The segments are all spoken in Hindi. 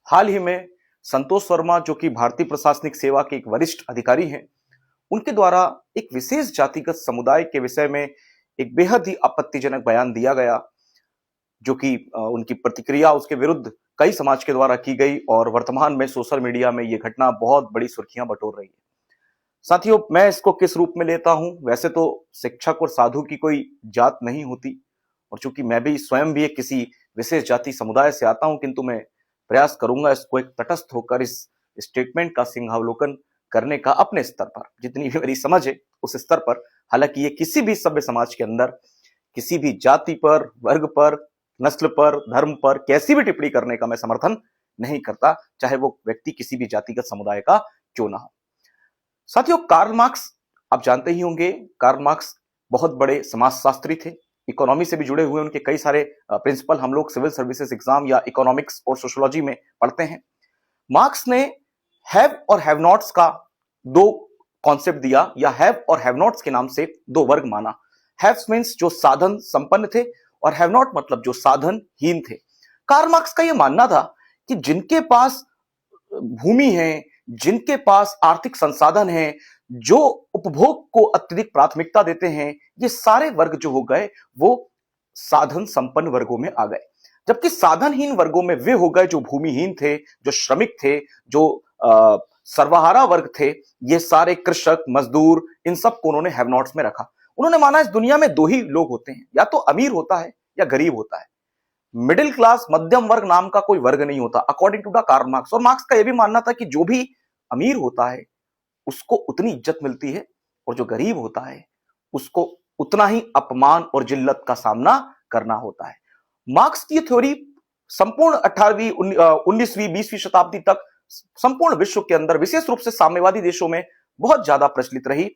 हाल ही में संतोष वर्मा, जो कि भारतीय प्रशासनिक सेवा के एक वरिष्ठ अधिकारी हैं, उनके द्वारा एक विशेष जातिगत समुदाय के विषय में एक बेहद ही आपत्तिजनक बयान दिया गया, जो कि उनकी प्रतिक्रिया उसके विरुद्ध कई समाज के द्वारा की गई और वर्तमान में सोशल मीडिया में यह घटना बहुत बड़ी सुर्खियां बटोर रही है। साथियों, मैं इसको किस रूप में लेता हूं? वैसे तो शिक्षक और साधु की कोई जात नहीं होती, और चूंकि मैं भी स्वयं भी एक किसी विशेष जाति समुदाय से आता हूं, किंतु मैं प्रयास करूंगा इसको एक तटस्थ होकर इस स्टेटमेंट का सिंहावलोकन करने का अपने स्तर पर, जितनी भी मेरी समझ है उस स्तर पर। हालांकि ये किसी भी सभ्य समाज के अंदर किसी भी जाति पर, वर्ग पर, नस्ल पर, धर्म पर कैसी भी टिप्पणी करने का मैं समर्थन नहीं करता, चाहे वो व्यक्ति किसी भी जातिगत समुदाय का क्यों ना हो। साथियों, कार्ल मार्क्स आप जानते ही होंगे। कार्ल मार्क्स बहुत बड़े समाजशास्त्री थे, इकोनॉमी से भी जुड़े हुए उनके कई सारे प्रिंसिपल हम लोग सिविल सर्विसेज एग्जाम या इकोनॉमिक्स और सोशियोलॉजी में पढ़ते हैं। मार्क्स ने हैव और हैव नॉट्स का दो कॉन्सेप्ट दिया, या हैव और हैव नॉट्स के नाम से दो वर्ग माना। हैव मींस जो साधन संपन्न थे, और हैव नॉट मतलब जो साधनहीन थे। कार्ल मार्क्स का यह मानना था कि जिनके पास भूमि है, जिनके पास आर्थिक संसाधन है, जो उपभोग को अत्यधिक प्राथमिकता देते हैं, ये सारे वर्ग जो हो गए वो साधन संपन्न वर्गों में आ गए। जबकि साधनहीन वर्गों में वे हो गए जो भूमिहीन थे, जो श्रमिक थे, जो सर्वहारा वर्ग थे। ये सारे कृषक, मजदूर, इन सबको उन्होंने हैव नॉट्स में रखा। उन्होंने माना इस दुनिया में दो ही लोग होते हैं, या तो अमीर होता है या गरीब होता है। मिडिल क्लास, मध्यम वर्ग नाम का कोई वर्ग नहीं होता, according to the Karl Marx. और मार्क्स का यह भी मानना था कि जो भी अमीर होता है उसको उतनी इज्जत मिलती है, और जो गरीब होता है उसको उतना ही अपमान और जिल्लत का सामना करना होता है। मार्क्स की थ्योरी संपूर्ण 18वीं 19वीं 20वीं शताब्दी तक संपूर्ण विश्व के अंदर, विशेष रूप से साम्यवादी देशों में बहुत ज्यादा प्रचलित रही।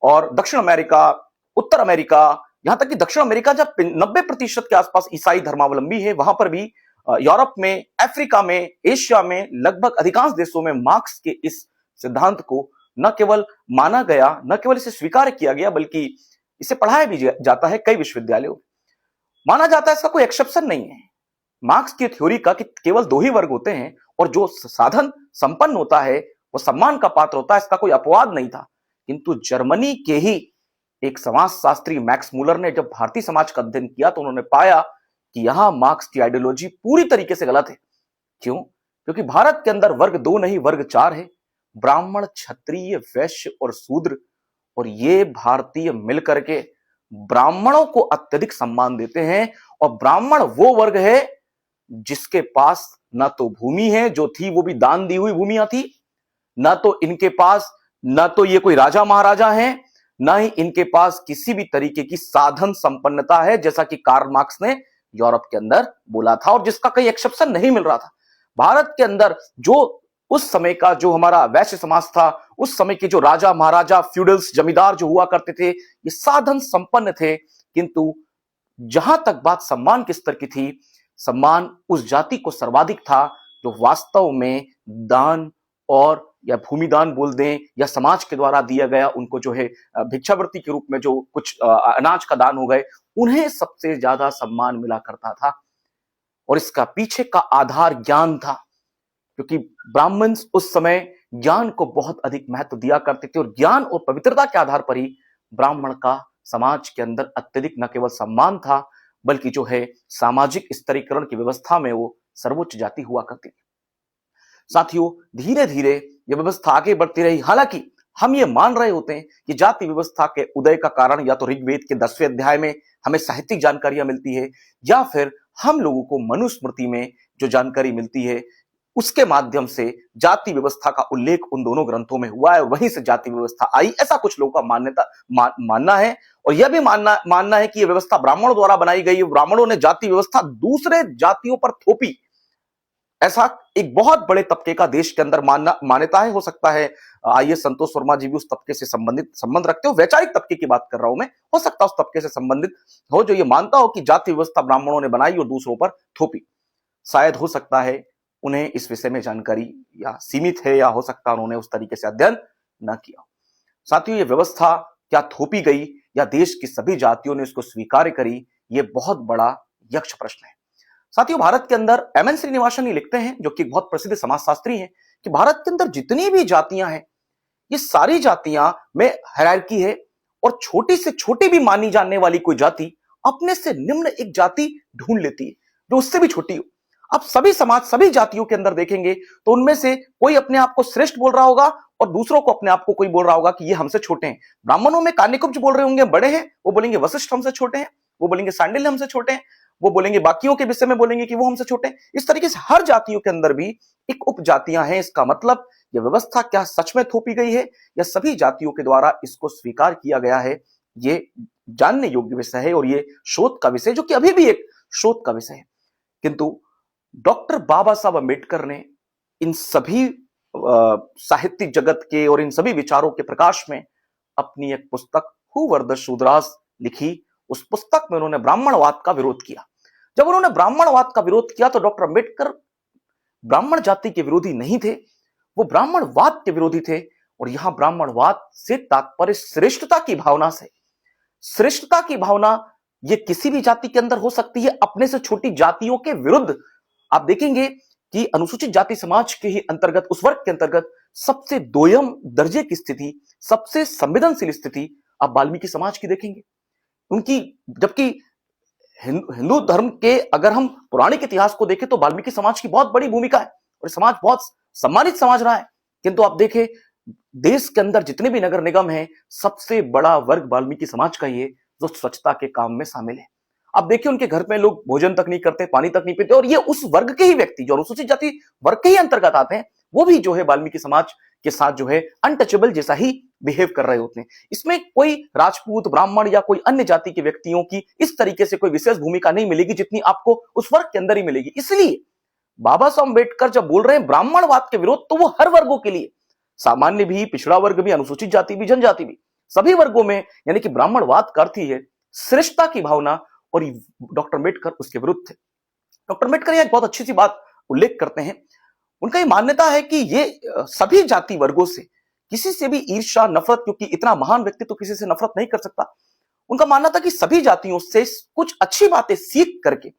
और दक्षिण अमेरिका, उत्तर अमेरिका, यहां तक कि दक्षिण अमेरिका जब 90% के आसपास ईसाई धर्मावलंबी है, वहां पर भी यूरोप में, अफ्रीका में, एशिया में, लगभग अधिकांश देशों में मार्क्स के इस सिद्धांत को न केवल माना गया, न केवल इसे स्वीकार किया गया, बल्कि इसे पढ़ाया भी जाता है कई विश्वविद्यालयों में। माना जाता है इसका कोई एक्सेप्शन नहीं है मार्क्स की थ्योरी का कि केवल दो ही वर्ग होते हैं, और जो साधन संपन्न होता है वो सम्मान का पात्र होता है, इसका कोई अपवाद नहीं था। किंतु जर्मनी के ही एक समाजशास्त्री मैक्स मूलर ने जब भारतीय समाज का अध्ययन किया तो उन्होंने पाया कि यहां मार्क्स की आइडियोलॉजी पूरी तरीके से गलत है। क्यों? क्योंकि भारत के अंदर वर्ग दो नहीं, वर्ग चार है। ब्राह्मण, क्षत्रिय, वैश्य और शूद्र। और ये भारतीय मिलकर के ब्राह्मणों को अत्यधिक सम्मान देते हैं। और ब्राह्मण वो वर्ग है जिसके पास ना तो भूमि है, जो थी वो भी दान दी हुई भूमियां थी, ना तो इनके पास, ना तो ये कोई राजा महाराजा है, ना ही इनके पास किसी भी तरीके की साधन संपन्नता है, जैसा कि कार्ल मार्क्स ने यूरोप के अंदर बोला था, और जिसका कहीं एक्सेप्शन नहीं मिल रहा था। भारत के अंदर जो उस समय का जो हमारा वैश्य समाज था, उस समय के जो राजा महाराजा, फ्यूडल्स, जमींदार जो हुआ करते थे, ये साधन संपन्न थे। किंतु जहां तक बात सम्मान के स्तर की थी, सम्मान उस जाति को सर्वाधिक था जो वास्तव में दान, और या भूमिदान बोल दें, या समाज के द्वारा दिया गया उनको जो है भिक्षावृत्ति के रूप में जो कुछ अनाज का दान हो गए, उन्हें सबसे ज्यादा सम्मान मिला करता था। और इसका पीछे का आधार ज्ञान था, क्योंकि ब्राह्मण उस समय ज्ञान को बहुत अधिक महत्व दिया करते थे, और ज्ञान और पवित्रता के आधार पर ही ब्राह्मण का समाज के अंदर अत्यधिक न केवल सम्मान था, बल्कि जो है सामाजिक स्तरीकरण की व्यवस्था में वो सर्वोच्च जाति हुआ करती थी। साथियों, धीरे धीरे यह व्यवस्था आगे बढ़ती रही। हालांकि हम ये मान रहे होते हैं कि जाति व्यवस्था के उदय का कारण या तो ऋग्वेद के 10वें अध्याय में हमें साहित्यिक जानकारियां मिलती है, या फिर हम लोगों को मनुस्मृति में जो जानकारी मिलती है उसके माध्यम से जाति व्यवस्था का उल्लेख उन दोनों ग्रंथों में हुआ है, वहीं से जाति व्यवस्था आई, ऐसा कुछ लोगों का मानना है। और यह भी मानना है कि यह व्यवस्था ब्राह्मणों द्वारा बनाई गई है, ब्राह्मणों ने जाति व्यवस्था दूसरे जातियों पर थोपी, ऐसा एक बहुत बड़े तबके का देश के अंदर मान्यता है। हो सकता है आइए संतोष वर्मा जी भी उस तबके से संबंध रखते हो, वैचारिक तबके की बात कर रहा हूं मैं, हो सकता है उस तबके से संबंधित हो जो ये मानता हो कि जाति व्यवस्था ब्राह्मणों ने बनाई और दूसरों पर थोपी। शायद हो सकता है उन्हें इस विषय में जानकारी या सीमित है, या हो सकता है उन्होंने उस तरीके से अध्ययन न किया। साथियों, ये व्यवस्था क्या थोपी गई या देश की सभी जातियों ने इसको स्वीकार करी, ये बहुत बड़ा यक्ष प्रश्न है। साथियों, भारत के अंदर एम एन श्रीनिवासन ही लिखते हैं, जो कि बहुत प्रसिद्ध समाजशास्त्री हैं, कि भारत के अंदर जितनी भी जातियां हैं, ये सारी जातियां में हायरार्की है, और छोटी से छोटी भी मानी जाने वाली कोई जाति अपने से निम्न एक जाति ढूंढ लेती है जो उससे भी छोटी हो। आप सभी समाज, सभी जातियों के अंदर देखेंगे तो उनमें से कोई अपने आप को श्रेष्ठ बोल रहा होगा और दूसरों को अपने आप को कोई बोल रहा होगा कि ये हमसे छोटे हैं। ब्राह्मणों में कान्यकुब्ज बोल रहे होंगे बड़े हैं, वो बोलेंगे वशिष्ठ हमसे छोटे हैं, वो बोलेंगे सांडिल्य हमसे छोटे हैं, वो बोलेंगे बाकियों के विषय में बोलेंगे कि वो हमसे छोटे हैं। इस तरीके से हर जातियों के अंदर भी एक उपजातियां हैं। इसका मतलब यह व्यवस्था क्या सच में थोपी गई है या सभी जातियों के द्वारा इसको स्वीकार किया गया है, ये जानने योग्य विषय है और ये शोध का विषय, जो कि अभी भी एक शोध का विषय है। किंतु डॉक्टर बाबा साहब अम्बेडकर ने इन सभी साहित्यिक जगत के और इन सभी विचारों के प्रकाश में अपनी एक पुस्तक हु वर द शूद्रास लिखी। उस पुस्तक में उन्होंने ब्राह्मणवाद का विरोध किया। जब उन्होंने ब्राह्मणवाद का विरोध किया तो डॉक्टर अम्बेडकर ब्राह्मण जाति के विरोधी नहीं थे, वो ब्राह्मणवाद के विरोधी थे। और यहां ब्राह्मणवाद से तात्पर्य श्रेष्ठता की भावना से। श्रेष्ठता की भावना ये किसी भी जाति के अंदर हो सकती है, अपने से छोटी जातियों के विरुद्ध। आप देखेंगे कि अनुसूचित जाति समाज के ही अंतर्गत, उस वर्ग के अंतर्गत सबसे दोयम दर्जे की स्थिति, सबसे संवेदनशील स्थिति आप वाल्मीकि समाज की देखेंगे उनकी। जबकि हिंदू धर्म के अगर हम पौराणिक इतिहास को देखें तो वाल्मीकि समाज की बहुत बड़ी भूमिका है और समाज बहुत सम्मानित समाज रहा है। किंतु आप देखें देश के अंदर जितने भी नगर निगम हैं, सबसे बड़ा वर्ग वाल्मीकि समाज का ही है जो स्वच्छता के काम में शामिल है। अब देखिए उनके घर में लोग भोजन तक नहीं करते, पानी तक नहीं पीते, और ये उस वर्ग के ही व्यक्ति जो अनुसूचित जाति वर्ग के ही अंतर्गत आते हैं, वो भी जो है वाल्मीकि समाज के साथ जो है अनटचेबल जैसा ही बिहेव कर रहे होते हैं। इसमें कोई राजपूत, ब्राह्मण या कोई अन्य जाति के व्यक्तियों की इस तरीके से कोई विशेष भूमिका नहीं मिलेगी जितनी आपको उस वर्ग के अंदर ही मिलेगी। इसलिए बाबा साहब अम्बेडकर जब बोल रहे हैं ब्राह्मणवाद के विरोध, तो वो हर वर्गों के लिए, सामान्य भी, पिछड़ा वर्ग भी, अनुसूचित जाति भी, जनजाति भी, सभी वर्गों में, यानी कि ब्राह्मणवाद का अर्थ ही है श्रेष्ठता की भावना। और डॉक्टर अम्बेडकर उसके विरुद्ध थे। डॉक्टर अम्बेडकर यह एक बहुत अच्छी सी बात उल्लेख करते हैं। उनका यह मान्यता है कि ये सभी जाति वर्गों से किसी से भी ईर्ष्या, नफरत, क्योंकि इतना महान व्यक्ति तो किसी से नफरत नहीं कर सकता। उनका मानना था कि सभी जातियों से कुछ अच्छी बातें सीख करके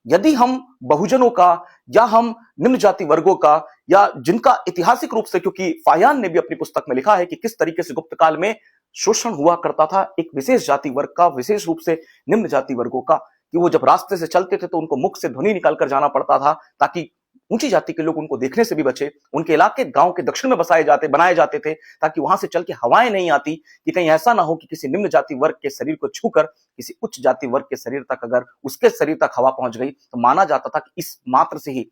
यदि हम बहुजनों का या हम निम्न जाति वर्गों का, या जिनका ऐतिहासिक रूप से, क्योंकि फायान ने भी अपनी पुस्तक में लिखा है कि किस तरीके से गुप्त काल में शोषण हुआ करता था एक विशेष जाति वर्ग का, विशेष रूप से निम्न जाति वर्गों का, कि वो जब रास्ते से चलते थे तो उनको मुख से ध्वनि निकालकर जाना पड़ता था ताकि ऊंची जाति के लोग उनको देखने से भी बचे। उनके इलाके गांव के दक्षिण में बनाए जाते थे ताकि वहां से चल के हवाएं नहीं आती, कि कहीं ऐसा ना हो कि किसी निम्न जाति वर्ग के शरीर को छूकर किसी उच्च जाति वर्ग के शरीर तक, अगर उसके शरीर तक हवा पहुंच गई तो माना जाता था कि इस मात्र से ही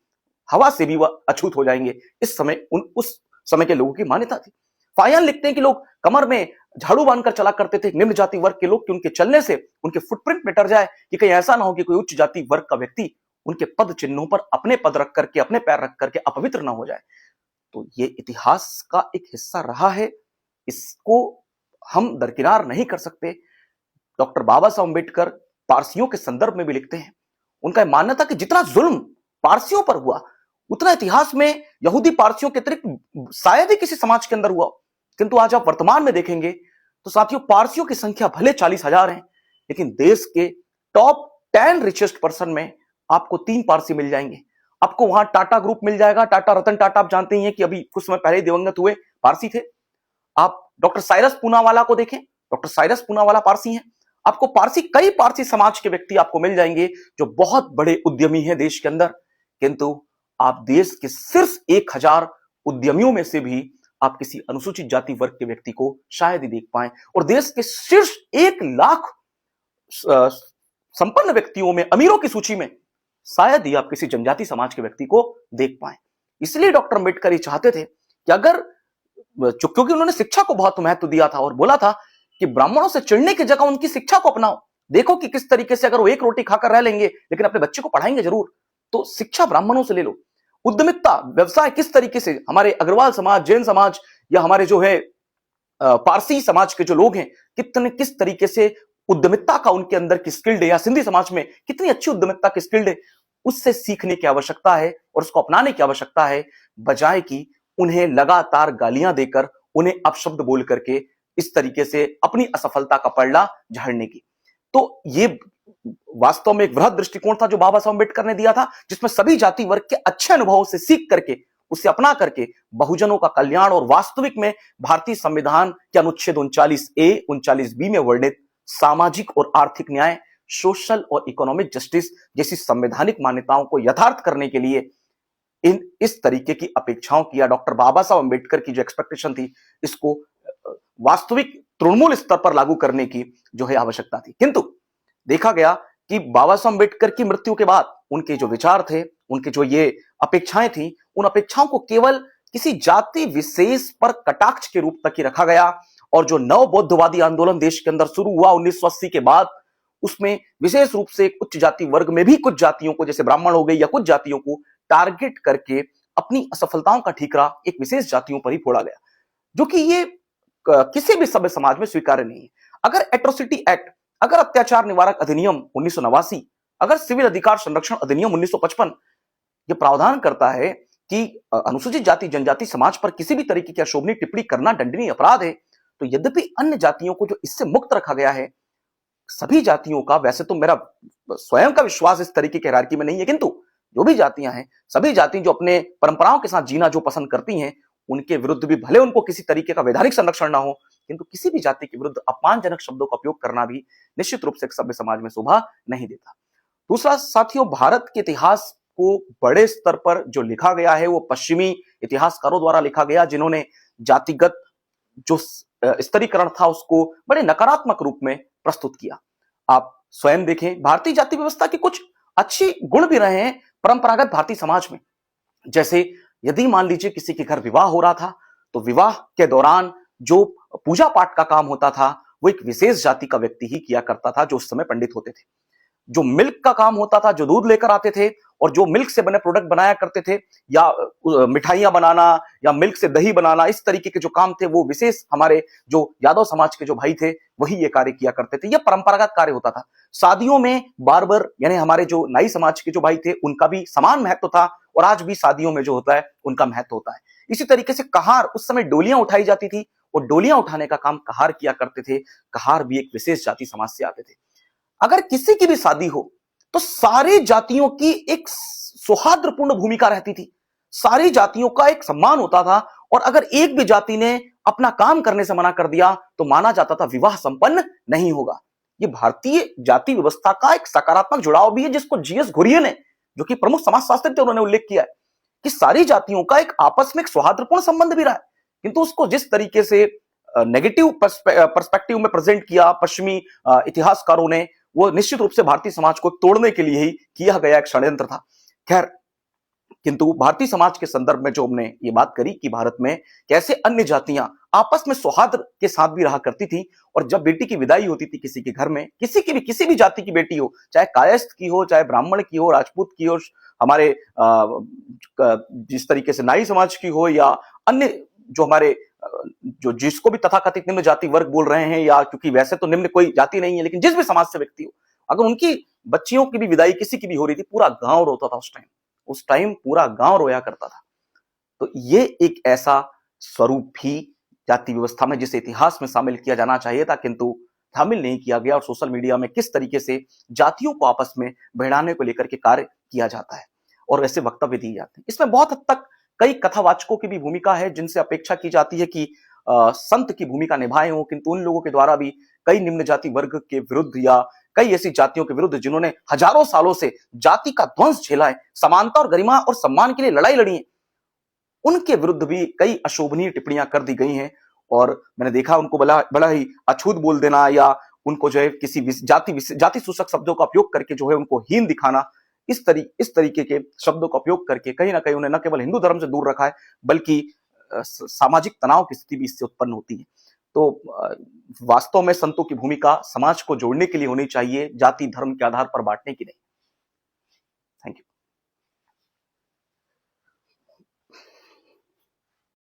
हवा से भी वह अछूत हो जाएंगे। इस समय उस समय के लोगों की मान्यता थी। फायान लिखते हैं कि लोग कमर में झाड़ू बांधकर चला करते थे निम्न जाति वर्ग के लोग, कि उनके चलने से उनके फुटप्रिंट मिट जाए, कि कहीं ऐसा ना हो कि कोई उच्च जाति वर्ग का व्यक्ति उनके पद चिन्हों पर अपने पद रख करके, अपने पैर रख करके अपवित्र ना हो जाए। तो ये इतिहास का एक हिस्सा रहा है, इसको हम दरकिनार नहीं कर सकते। डॉक्टर बाबा साहब अम्बेडकर पारसियों के संदर्भ में भी लिखते हैं। उनका मानना था कि जितना जुल्म पारसियों पर हुआ उतना इतिहास में यहूदी पारसियों के अतिरिक्त शायद ही किसी समाज के अंदर हुआ। किंतु आज आप वर्तमान में देखेंगे तो साथियों, पारसियों की संख्या भले 40,000 है, लेकिन देश के टॉप 10 रिचेस्ट पर्सन में आपको 3 पारसी मिल जाएंगे। आपको वहां टाटा ग्रुप मिल जाएगा। टाटा, रतन टाटा, आप जानते ही हैं कि अभी कुछ समय पहले दिवंगत हुए, पारसी थे। आप डॉक्टर साइरस पूनावाला को देखें, डॉक्टर साइरस पूनावाला पारसी हैं। आपको पारसी, कई पारसी समाज के व्यक्ति आपको मिल जाएंगे जो बहुत बड़े उद्यमी हैं देश के अंदर। किंतु आप देश के सिर्फ 1000 उद्यमियों में से भी आप किसी अनुसूचित जाति वर्ग के व्यक्ति को शायद ही देख पाएं, और देश के शीर्ष 1 लाख संपन्न व्यक्तियों में, अमीरों की सूची में शायद ही आप किसी जनजाति समाज के व्यक्ति को देख पाएं। इसलिए डॉक्टर अम्बेडकर ये चाहते थे कि अगर, क्योंकि उन्होंने शिक्षा को बहुत महत्व दिया था और बोला था कि ब्राह्मणों से चिढ़ने की जगह उनकी शिक्षा को अपनाओ। देखो कि किस तरीके से अगर वो 1 रोटी खाकर रह लेंगे लेकिन अपने बच्चे को पढ़ाएंगे जरूर, तो शिक्षा ब्राह्मणों से ले लो। उद्यमिता, व्यवसाय किस तरीके से हमारे अग्रवाल समाज, जैन समाज, या हमारे जो है पारसी समाज के जो लोग हैं, किस तरीके से उद्यमिता का उनके अंदर की स्किल्ड है, या सिंधी समाज में कितनी अच्छी उद्यमिता की स्किल्ड है, उससे सीखने की आवश्यकता है और उसको अपनाने की आवश्यकता है, बजाय कि उन्हें लगातार गालियां देकर, उन्हें अपशब्द बोल करके इस तरीके से अपनी असफलता का पलड़ा झाड़ने की। तो ये वास्तव में एक वृहद दृष्टिकोण था जो बाबा साहब अम्बेडकर ने दिया था, जिसमें सभी जाति वर्ग के अच्छे अनुभवों से सीख करके, उसे अपना करके बहुजनों का कल्याण और वास्तविक में भारतीय संविधान के अनुच्छेद 39A 39B में वर्णित सामाजिक और आर्थिक न्याय, सोशल और इकोनॉमिक जस्टिस जैसी संवैधानिक मान्यताओं को यथार्थ करने के लिए इस तरीके की अपेक्षाओं की या डॉक्टर बाबा साहब अम्बेडकर की जो एक्सपेक्टेशन थी, इसको वास्तविक तृणमूल स्तर पर लागू करने की जो है आवश्यकता थी। किंतु देखा गया कि बाबा साहब अम्बेडकर की मृत्यु के बाद उनके जो विचार थे, उनके जो ये अपेक्षाएं थी, उन अपेक्षाओं को केवल किसी जाति विशेष पर कटाक्ष के रूप तक ही रखा गया। और जो नव बौद्धवादी आंदोलन देश के अंदर शुरू हुआ 1980 के बाद, उसमें विशेष रूप से एक उच्च जाति वर्ग में भी कुछ जातियों को, जैसे ब्राह्मण हो गए या कुछ जातियों को टारगेट करके अपनी असफलताओं का ठीकरा एक विशेष जातियों पर ही फोड़ा गया, जो कि ये किसी भी सभ्य समाज में स्वीकार्य नहीं है। अगर एट्रोसिटी एक्ट, अगर अत्याचार निवारक अधिनियम 1989, अगर सिविल अधिकार संरक्षण अधिनियम 1955 ये प्रावधान करता है कि अनुसूचित जाति जनजाति समाज पर किसी भी तरीके की अशोभनीय टिप्पणी करना दंडनीय अपराध है, तो यद्यपि अन्य जातियों को जो इससे मुक्त रखा गया है, सभी जातियों का, वैसे तो मेरा स्वयं का विश्वास इस तरीके की हायरार्की में नहीं है, किंतु जो भी जातियां हैं, सभी जाति जो अपने परंपराओं के साथ जीना जो पसंद करती हैं, उनके विरुद्ध भी भले उनको किसी तरीके का वैधानिक संरक्षण ना हो, किंतु किसी भी जाति के विरुद्ध अपमानजनक शब्दों का उपयोग करना भी निश्चित रूप से एक सभ्य समाज में शोभा नहीं देता। दूसरा साथियों, भारत के इतिहास को बड़े स्तर पर जो लिखा गया है वो पश्चिमी इतिहासकारों द्वारा लिखा गया, जिन्होंने जातिगत जो स्तरीकरण था उसको बड़े नकारात्मक रूप में प्रस्तुत किया। आप स्वयं देखें, भारतीय जाति व्यवस्था के कुछ अच्छे गुण भी रहे हैं परंपरागत भारतीय समाज में। जैसे यदि मान लीजिए किसी के घर विवाह हो रहा था, तो विवाह के दौरान जो पूजा पाठ का काम होता था वो एक विशेष जाति का व्यक्ति ही किया करता था, जो उस समय पंडित होते थे। जो मिल्क का काम होता था, जो दूध लेकर आते थे और जो मिल्क से बने प्रोडक्ट बनाया करते थे, या मिठाइयां बनाना या मिल्क से दही बनाना, इस तरीके के जो काम थे वो विशेष हमारे जो यादव समाज के जो भाई थे वही ये कार्य किया करते थे। यह परंपरागत कार्य होता था। शादियों में बार्बर यानी हमारे जो नाई समाज के जो भाई थे, उनका भी समान महत्व था और आज भी शादियों में जो होता है उनका महत्व होता है। इसी तरीके से कहार, उस समय डोलियां उठाई जाती थी और डोलियां उठाने का काम कहार किया करते थे। कहार भी एक विशेष जाति समाज से आते थे। अगर किसी की भी शादी हो तो सारी जातियों की एक सौहार्दपूर्ण भूमिका रहती थी, सारी जातियों का एक सम्मान होता था, और अगर एक भी जाति ने अपना काम करने से मना कर दिया तो माना जाता था विवाह संपन्न नहीं होगा। ये भारतीय जाति व्यवस्था का एक सकारात्मक जुड़ाव भी है, जिसको जीएस घुरिये ने, जो कि प्रमुख समाजशास्त्री थे, उन्होंने उल्लेख किया है कि सारी जातियों का एक आपस में एक सौहार्दपूर्ण संबंध भी रहा है। किंतु उसको जिस तरीके से नेगेटिव पर्सपेक्टिव में प्रेजेंट किया पश्चिमी इतिहासकारों ने, वो निश्चित रूप से भारतीय समाज को तोड़ने के लिए ही किया गया एक षड्यंत्र था। खैर, किंतु भारतीय समाज के संदर्भ में जो हमने ये बात करी कि भारत में कैसे अन्य जातियां आपस में सौहार्द के साथ भी रहा करती थी, और जब बेटी की विदाई होती थी किसी के घर में, किसी भी जाति की बेटी हो, चाहे कायस्थ की हो, चाहे ब्राह्मण की हो, राजपूत की हो, हमारे जिस तरीके से नाई समाज की हो, या अन्य जो हमारे जो जिसको भी तथाकथित निम्न जाति वर्ग बोल रहे हैं, या क्योंकि वैसे तो निम्न कोई जाति नहीं है, लेकिन जिस भी समाज से व्यक्ति हो, अगर उनकी बच्चियों की भी विदाई किसी की भी हो रही थी, पूरा गांव रोता था। उस टाइम पूरा गांव रोया करता था। तो ये एक ऐसा स्वरूप भी जाति व्यवस्था में जिसे इतिहास में शामिल किया जाना चाहिए था, किंतु शामिल नहीं किया गया। और सोशल मीडिया में किस तरीके से जातियों को आपस में भिड़ाने को लेकर के कार्य किया जाता है और ऐसे वक्तव्य दिए जाते हैं, इसमें बहुत हद तक कई कथावाचकों की भी भूमिका है, जिनसे अपेक्षा की जाती है कि संत की भूमिका निभाए हों, किंतु उन लोगों के द्वारा भी कई निम्न जाति वर्ग के विरुद्ध या कई ऐसी जातियों के विरुद्ध जिन्होंने हजारों सालों से जाति का ध्वंस झेला है, समानता और गरिमा और सम्मान के लिए लड़ाई लड़ी है, उनके विरुद्ध भी कई अशोभनीय टिप्पणियां कर दी गई हैं। और मैंने देखा उनको बड़ा ही अछूत बोल देना, या उनको जो है किसी जाति सूचक शब्दों का उपयोग करके जो है उनको हीन दिखाना, इस तरीके के शब्दों का उपयोग करके कहीं ना कहीं उन्हें न केवल हिंदू धर्म से दूर रखा है, बल्कि सामाजिक तनाव की स्थिति भी इससे उत्पन्न होती है। तो वास्तव में संतों की भूमिका समाज को जोड़ने के लिए होनी चाहिए, जाति धर्म के आधार पर बांटने की नहीं।